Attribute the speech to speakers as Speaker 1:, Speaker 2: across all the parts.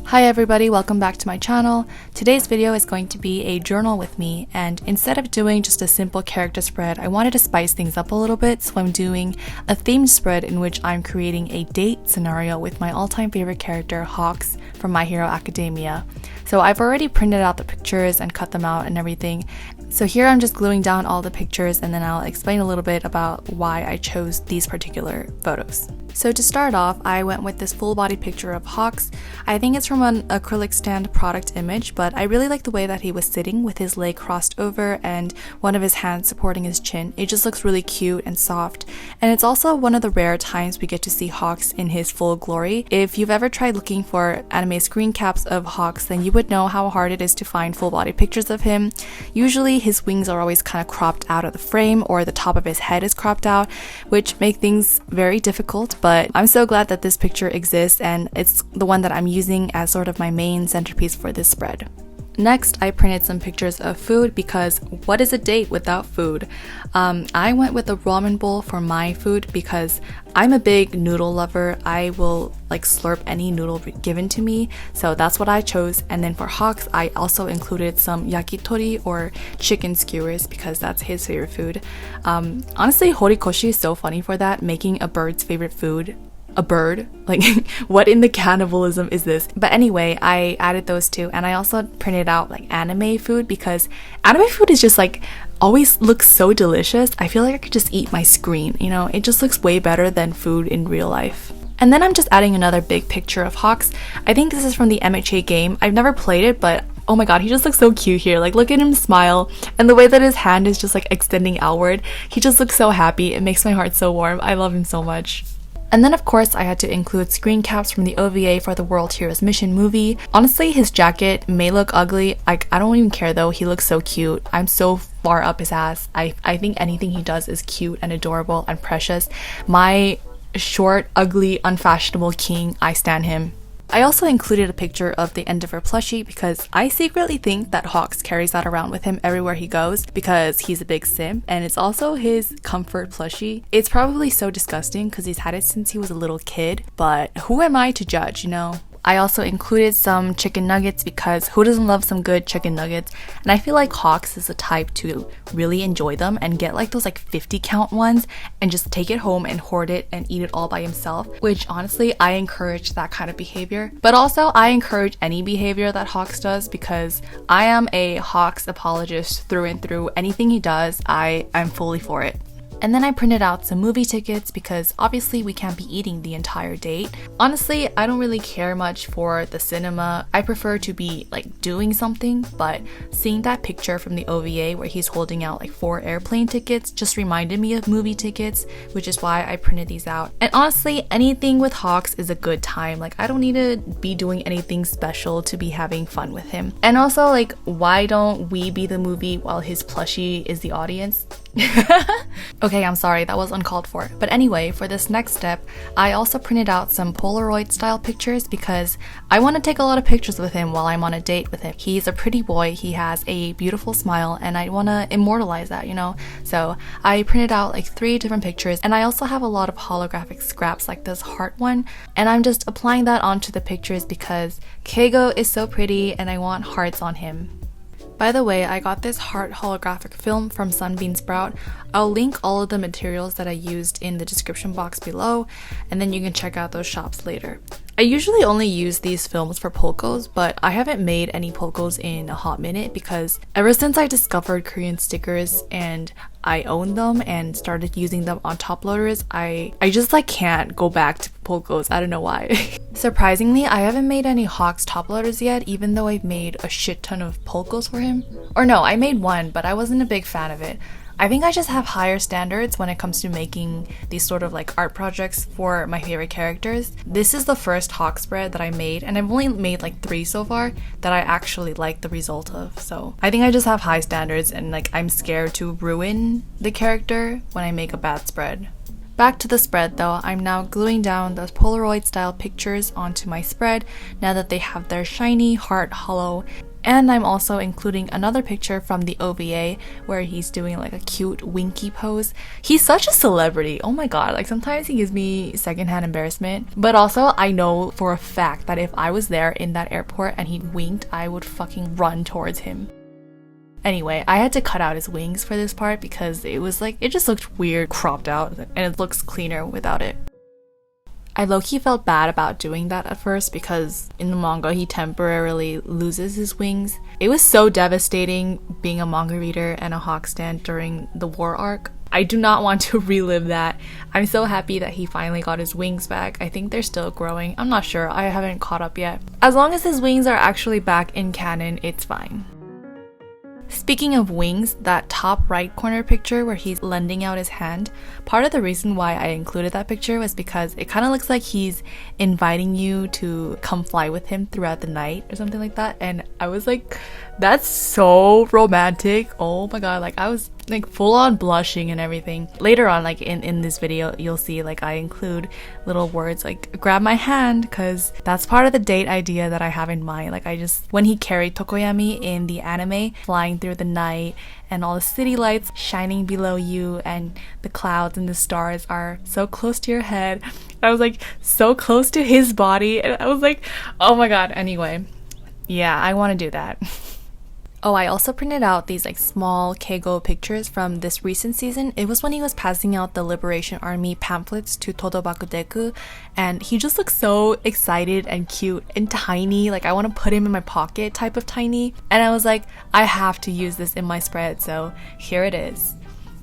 Speaker 1: Hi everybody, welcome back to my channel. Today's video is going to be a journal with me, and instead of doing just a simple character spread, I wanted to spice things up a little bit, so I'm doing a themed spread in which I'm creating a date scenario with my all-time favorite character, Hawks, from My Hero Academia. So I've already printed out the pictures and cut them out and everything. So here I'm just gluing down all the pictures, and then I'll explain a little bit about why I chose these particular photos. So to start off, I went with this full body picture of Hawks. I think it's from an acrylic stand product image, but I really like the way that he was sitting with his leg crossed over and one of his hands supporting his chin. It just looks really cute and soft. And it's also one of the rare times we get to see Hawks in his full glory. If you've ever tried looking for anime screen caps of Hawks, then you would know how hard it is to find full body pictures of him. Usually his wings are always kind of cropped out of the frame, or the top of his head is cropped out, which make things very difficult, but I'm so glad that this picture exists, and it's the one that I'm using as sort of my main centerpiece for this spread. Next, I printed some pictures of food because what is a date without food? I went with a ramen bowl for my food because I'm a big noodle lover. I will slurp any noodle given to me, so that's what I chose. And then for Hawks, I also included some yakitori or chicken skewers because that's his favorite food. Honestly, horikoshi is so funny for that, making a bird's favorite food a bird. What in the cannibalism is this? But anyway, I added those two, and I also printed out anime food because anime food is just always looks so delicious. I feel like I could just eat my screen, it just looks way better than food in real life. And then I'm just adding another big picture of Hawks. I think this is from the MHA game. I've never played it, but oh my god, he just looks so cute here. Look at him smile, and the way that his hand is just extending outward. He just looks so happy. It makes my heart so warm. I love him so much. And then of course I had to include screen caps from the OVA for the World Heroes Mission movie. Honestly, his jacket may look ugly. I don't even care though, he looks so cute. I'm so far up his ass. I think anything he does is cute and adorable and precious. My short, ugly, unfashionable king, I stan him. I also included a picture of the Endeavor plushie because I secretly think that Hawks carries that around with him everywhere he goes because he's a big simp, and it's also his comfort plushie. It's probably so disgusting because he's had it since he was a little kid, but who am I to judge, I also included some chicken nuggets because who doesn't love some good chicken nuggets? And I feel like Hawks is the type to really enjoy them and get those 50 count ones and just take it home and hoard it and eat it all by himself, which honestly I encourage that kind of behavior. But also I encourage any behavior that Hawks does because I am a Hawks apologist through and through. Anything he does, I'm fully for it. And then I printed out some movie tickets because obviously we can't be eating the entire date. Honestly, I don't really care much for the cinema. I prefer to be doing something, but seeing that picture from the OVA where he's holding out 4 airplane tickets just reminded me of movie tickets, which is why I printed these out. And honestly, anything with Hawks is a good time. I don't need to be doing anything special to be having fun with him. And also why don't we be the movie while his plushie is the audience? Okay, I'm sorry, that was uncalled for. But anyway, for this next step, I also printed out some Polaroid style pictures because I want to take a lot of pictures with him while I'm on a date with him. He's a pretty boy, he has a beautiful smile, and I want to immortalize that, So I printed out 3 different pictures, and I also have a lot of holographic scraps like this heart one, and I'm just applying that onto the pictures because Keigo is so pretty and I want hearts on him. By the way, I got this heart holographic film from Sunbeam Sprout. I'll link all of the materials that I used in the description box below, and then you can check out those shops later. I usually only use these films for polkos, but I haven't made any polkos in a hot minute because ever since I discovered Korean stickers and I own them and started using them on top loaders, I just can't go back to polkos. I don't know why. Surprisingly, I haven't made any Hawks top loaders yet, even though I've made a shit ton of polkos for him. Or no, I made one, but I wasn't a big fan of it. I think I just have higher standards when it comes to making these sort of art projects for my favorite characters. This is the first Hawk spread that I made, and I've only made 3 so far that I actually like the result of. So I think I just have high standards, and I'm scared to ruin the character when I make a bad spread. Back to the spread though, I'm now gluing down those Polaroid style pictures onto my spread now that they have their shiny heart hollow. And I'm also including another picture from the OVA where he's doing like a cute winky pose. He's such a celebrity. Oh my god, like sometimes he gives me secondhand embarrassment. But also I know for a fact that if I was there in that airport and he winked, I would fucking run towards him. Anyway, I had to cut out his wings for this part because it was like, it just looked weird cropped out and it looks cleaner without it. I low-key felt bad about doing that at first because in the manga he temporarily loses his wings. It was so devastating being a manga reader and a Hawk stan during the war arc. I do not want to relive that. I'm so happy that he finally got his wings back. I think they're still growing. I'm not sure. I haven't caught up yet. As long as his wings are actually back in canon, it's fine. Speaking of wings, that top right corner picture where he's lending out his hand, part of the reason why I included that picture was because it kind of looks like he's inviting you to come fly with him throughout the night or something like that. And I was like, that's so romantic. Oh my god, like I was like full on blushing and everything. Later on, like in this video, you'll see like I include little words like grab my hand, because that's part of the date idea that I have in mind. Like when he carried Tokoyami in the anime, flying through the night and all the city lights shining below you and the clouds and the stars are so close to your head. I was like so close to his body and I was like, oh my god. Anyway, yeah, I want to do that. Oh, I also printed out these like small Keigo pictures from this recent season. It was when he was passing out the Liberation Army pamphlets to Todobakudeku, and he just looks so excited and cute and tiny. Like I want to put him in my pocket type of tiny. And I was like, I have to use this in my spread, so here it is.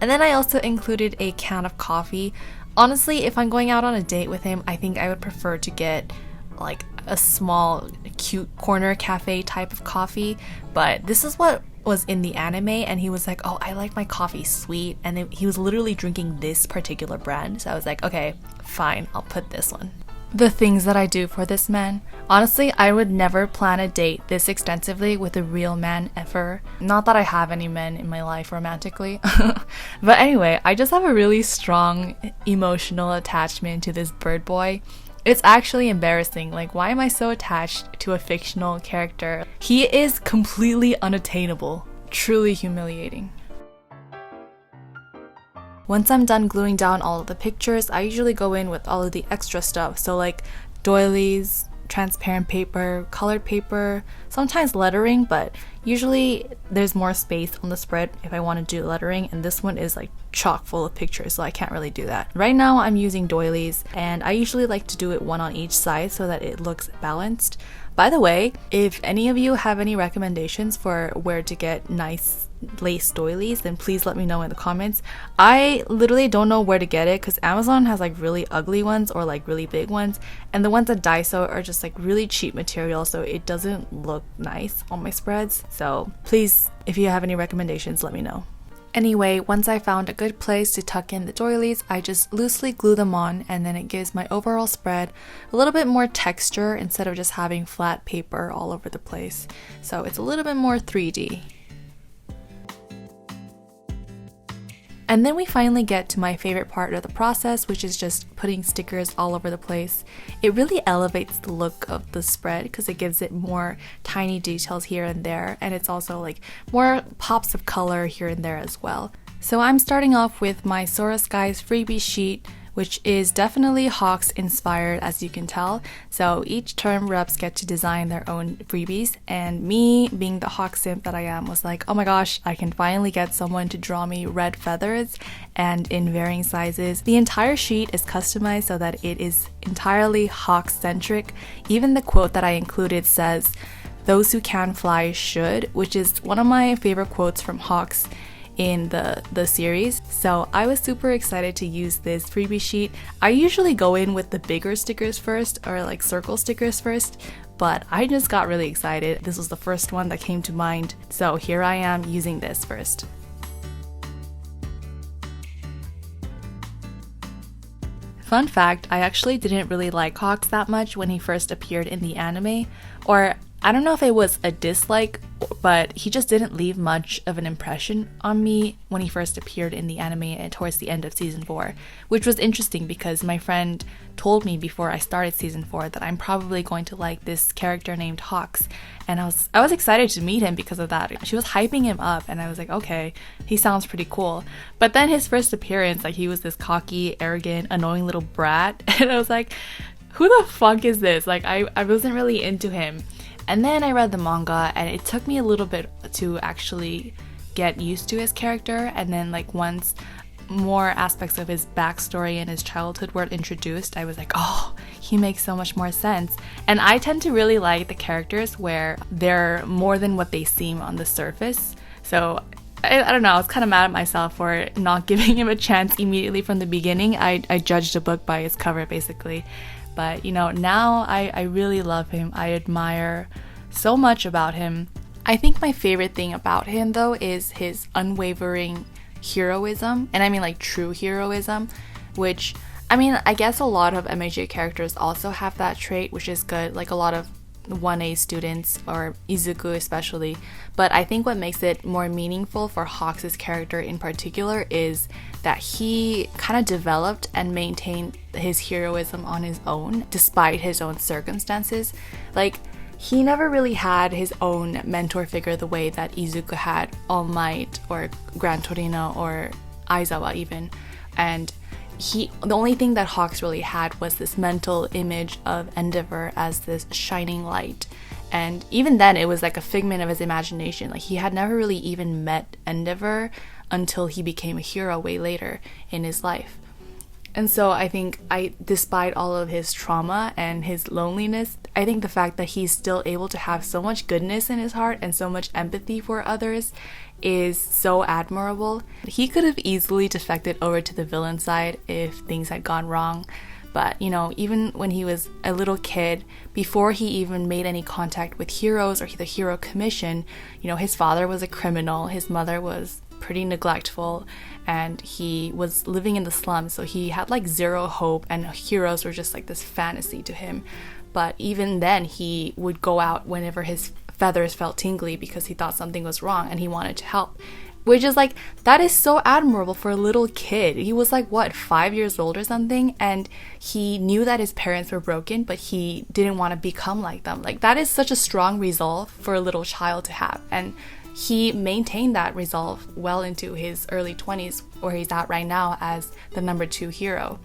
Speaker 1: And then I also included a can of coffee. Honestly, if I'm going out on a date with him, I think I would prefer to get like a small cute corner cafe type of coffee, but this is what was in the anime and he was like, oh, I like my coffee sweet, and he was literally drinking this particular brand, so I was like, okay, fine, I'll put this one. The things that I do for this man. Honestly, I would never plan a date this extensively with a real man ever. Not that I have any men in my life romantically. But anyway, I just have a really strong emotional attachment to this bird boy. It's actually embarrassing. Like, why am I so attached to a fictional character? He is completely unattainable. Truly humiliating. Once I'm done gluing down all of the pictures, I usually go in with all of the extra stuff. So like doilies, transparent paper, colored paper, sometimes lettering, but usually there's more space on the spread if I want to do lettering, and this one is like chock full of pictures, so I can't really do that. Right now I'm using doilies, and I usually like to do it one on each side so that it looks balanced. By the way, if any of you have any recommendations for where to get nice lace doilies, then please let me know in the comments. I literally don't know where to get it because Amazon has like really ugly ones or like really big ones, and the ones at Daiso are just like really cheap material, so it doesn't look nice on my spreads. So please, if you have any recommendations, let me know. Anyway, once I found a good place to tuck in the doilies, I just loosely glue them on, and then it gives my overall spread a little bit more texture instead of just having flat paper all over the place. So it's a little bit more 3D. And then we finally get to my favorite part of the process, which is just putting stickers all over the place. It really elevates the look of the spread because it gives it more tiny details here and there, and it's also like more pops of color here and there as well. So I'm starting off with my Sora Skies freebie sheet, which is definitely Hawks inspired, as you can tell. So each term reps get to design their own freebies, and me, being the Hawk simp that I am, was like, oh my gosh, I can finally get someone to draw me red feathers and in varying sizes. The entire sheet is customized so that it is entirely Hawk centric. Even the quote that I included says, "Those who can fly should," which is one of my favorite quotes from Hawks in the series. So I was super excited to use this freebie sheet. I usually go in with the bigger stickers first, or like circle stickers first, but I just got really excited. This was the first one that came to mind, so here I am using this first. Fun fact, I actually didn't really like Hawks that much when he first appeared in the anime, or I don't know if it was a dislike but he just didn't leave much of an impression on me when he first appeared in the anime and towards the end of season 4, which was interesting because my friend told me before I started season 4 that I'm probably going to like this character named Hawks, and I was excited to meet him because of that. She was hyping him up and I was like, okay, he sounds pretty cool. But then his first appearance, like, he was this cocky, arrogant, annoying little brat, and I was like, who the fuck is this? Like, I wasn't really into him. And then I read the manga and it took me a little bit to actually get used to his character, and then like once more aspects of his backstory and his childhood were introduced, I was like, oh, he makes so much more sense. And I tend to really like the characters where they're more than what they seem on the surface. So I don't know, I was kind of mad at myself for not giving him a chance immediately from the beginning. I judged a book by its cover, basically. But, you know, now I really love him. I admire so much about him. I think my favorite thing about him, though, is his unwavering heroism. And I mean, like, true heroism, which, I mean, I guess a lot of MHA characters also have that trait, which is good. Like, a lot of 1A students, or Izuku especially. But I think what makes it more meaningful for Hawks' character in particular is that he kind of developed and maintained his heroism on his own despite his own circumstances. Like, he never really had his own mentor figure the way that Izuku had All Might or Gran Torino or Aizawa even. And the only thing that Hawks really had was this mental image of Endeavor as this shining light. And even then, it was like a figment of his imagination. Like, he had never really even met Endeavor until he became a hero way later in his life. And so I think, despite all of his trauma and his loneliness, I think the fact that he's still able to have so much goodness in his heart and so much empathy for others is so admirable. He could have easily defected over to the villain side if things had gone wrong. But, you know, even when he was a little kid, before he even made any contact with heroes or the Hero Commission, you know, his father was a criminal, his mother was pretty neglectful, and he was living in the slums, so he had like zero hope, and heroes were just like this fantasy to him. But even then, he would go out whenever his feathers felt tingly because he thought something was wrong and he wanted to help. Which is like, that is so admirable for a little kid. He was like, what, 5 years old or something? And he knew that his parents were broken, but he didn't want to become like them. Like, that is such a strong resolve for a little child to have. And he maintained that resolve well into his early 20s, where he's at right now as the number 2 hero.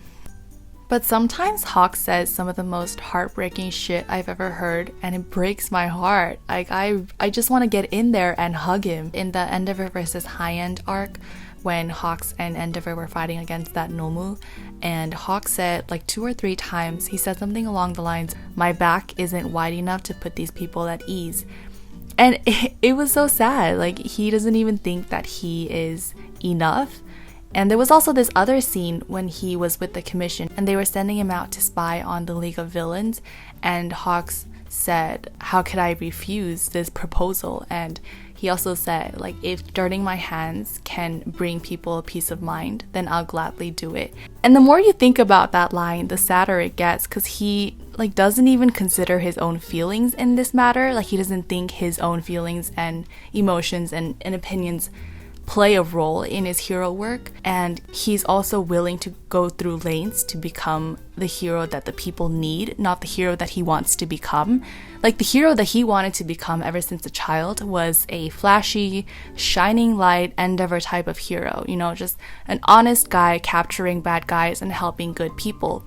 Speaker 1: But sometimes Hawk says some of the most heartbreaking shit I've ever heard, and it breaks my heart. Like, I just want to get in there and hug him. In the Endeavor versus High End arc, when Hawks and Endeavor were fighting against that Nomu, and Hawk said like 2 or 3 times, he said something along the lines, "My back isn't wide enough to put these people at ease." And it was so sad. Like, he doesn't even think that he is enough. And there was also this other scene when he was with the commission and they were sending him out to spy on the League of Villains, and Hawks said, "How could I refuse this proposal?" And he also said, like, if dirtying my hands can bring people a peace of mind, then I'll gladly do it. And the more you think about that line, the sadder it gets, because he like doesn't even consider his own feelings in this matter. Like, he doesn't think his own feelings and emotions and opinions play a role in his hero work, and he's also willing to go through lengths to become the hero that the people need, not the hero that he wants to become. Like, the hero that he wanted to become ever since a child was a flashy, shining light Endeavor type of hero, you know, just an honest guy capturing bad guys and helping good people.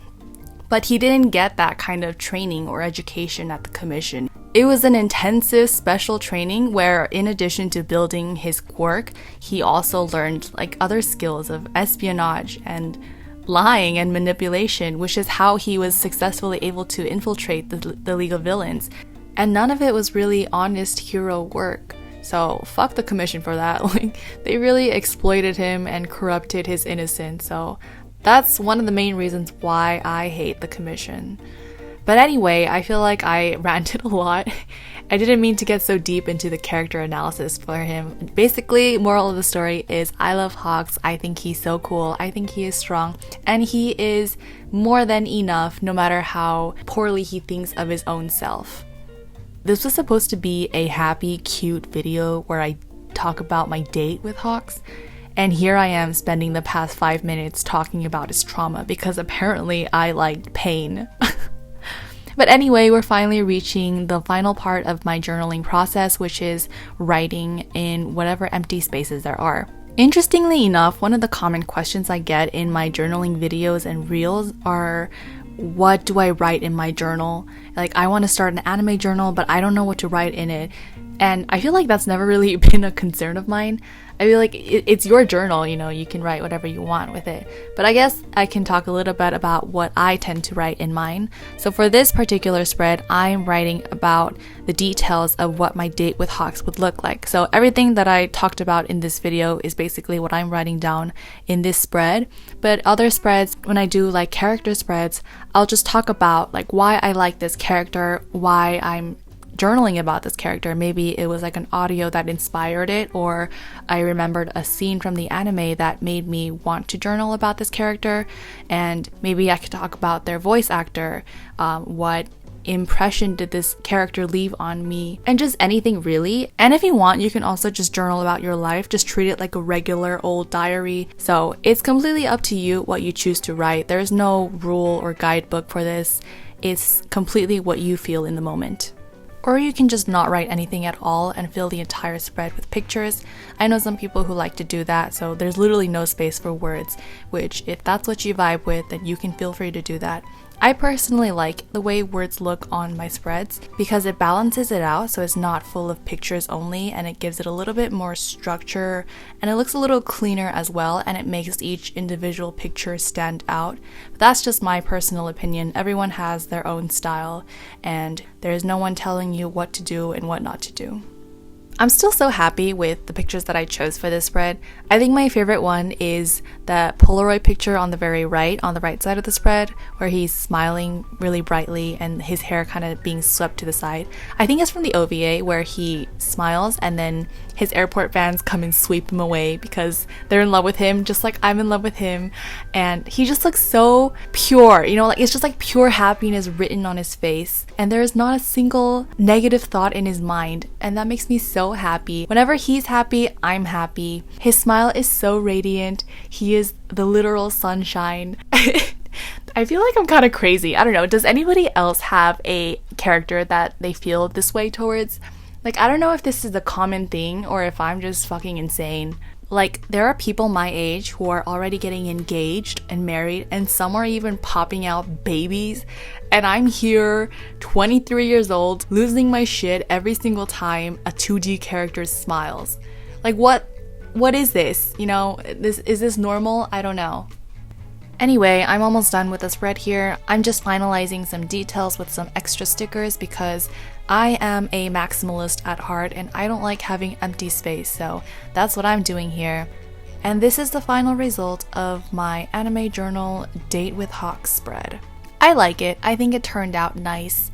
Speaker 1: But he didn't get that kind of training or education at the commission. It was an intensive special training where, in addition to building his quirk, he also learned like other skills of espionage and lying and manipulation, which is how he was successfully able to infiltrate the League of Villains. And none of it was really honest hero work. So fuck the commission for that. Like, they really exploited him and corrupted his innocence. So that's one of the main reasons why I hate the commission. But anyway, I feel like I ranted a lot. I didn't mean to get so deep into the character analysis for him. Basically, moral of the story is I love Hawks. I think he's so cool. I think he is strong. And he is more than enough, no matter how poorly he thinks of his own self. this was supposed to be a happy, cute video where I talk about my date with Hawks. And here I am spending the past 5 minutes talking about his trauma because apparently I liked pain. But anyway, we're finally reaching the final part of my journaling process, which is writing in whatever empty spaces there are. Interestingly enough, one of the common questions I get in my journaling videos and reels are, what do I write in my journal? Like, I want to start an anime journal, but I don't know what to write in it. And I feel like that's never really been a concern of mine. I feel like it's your journal, you know, you can write whatever you want with it. But I guess I can talk a little bit about what I tend to write in mine. So for this particular spread, I'm writing about the details of what my date with Hawks would look like. So everything that I talked about in this video is basically what I'm writing down in this spread. But other spreads, when I do like character spreads, I'll just talk about like why I like this character, why I'm journaling about this character. Maybe it was like an audio that inspired it, or I remembered a scene from the anime that made me want to journal about this character, and maybe I could talk about their voice actor, what impression did this character leave on me, and just anything really. And if you want, you can also just journal about your life, just treat it like a regular old diary. So it's completely up to you what you choose to write. There's no rule or guidebook for this. It's completely what you feel in the moment. Or you can just not write anything at all and fill the entire spread with pictures. I know some people who like to do that, so there's literally no space for words, which if that's what you vibe with, then you can feel free to do that. I personally like the way words look on my spreads because it balances it out so it's not full of pictures only, and it gives it a little bit more structure, and it looks a little cleaner as well, and it makes each individual picture stand out. But that's just my personal opinion. Everyone has their own style, and there is no one telling you what to do and what not to do. I'm still so happy with the pictures that I chose for this spread. I think my favorite one is the Polaroid picture on the very right, on the right side of the spread, where he's smiling really brightly and his hair kind of being swept to the side. I think it's from the OVA where he smiles and then his airport fans come and sweep him away because they're in love with him, just like I'm in love with him. And he just looks so pure, you know, like it's just like pure happiness written on his face. And there is not a single negative thought in his mind. And that makes me so happy. Whenever he's happy, I'm happy. His smile is so radiant. He is the literal sunshine. I feel like I'm kind of crazy. I don't know. Does anybody else have a character that they feel this way towards? Like, I don't know if this is a common thing or if I'm just fucking insane. Like, there are people my age who are already getting engaged and married, and some are even popping out babies. And I'm here, 23 years old, losing my shit every single time a 2D character smiles. Like, what is this? You know, is this normal? I don't know. Anyway, I'm almost done with the spread here. I'm just finalizing some details with some extra stickers because I am a maximalist at heart and I don't like having empty space, so that's what I'm doing here. And this is the final result of my anime journal Date with Hawks spread. I like it. I think it turned out nice.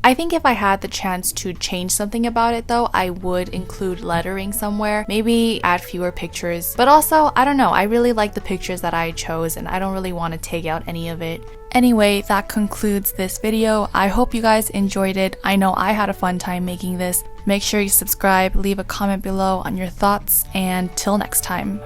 Speaker 1: I think if I had the chance to change something about it though, I would include lettering somewhere, maybe add fewer pictures. But also, I don't know, I really like the pictures that I chose and I don't really want to take out any of it. Anyway, that concludes this video. I hope you guys enjoyed it. I know I had a fun time making this. Make sure you subscribe, leave a comment below on your thoughts, and till next time.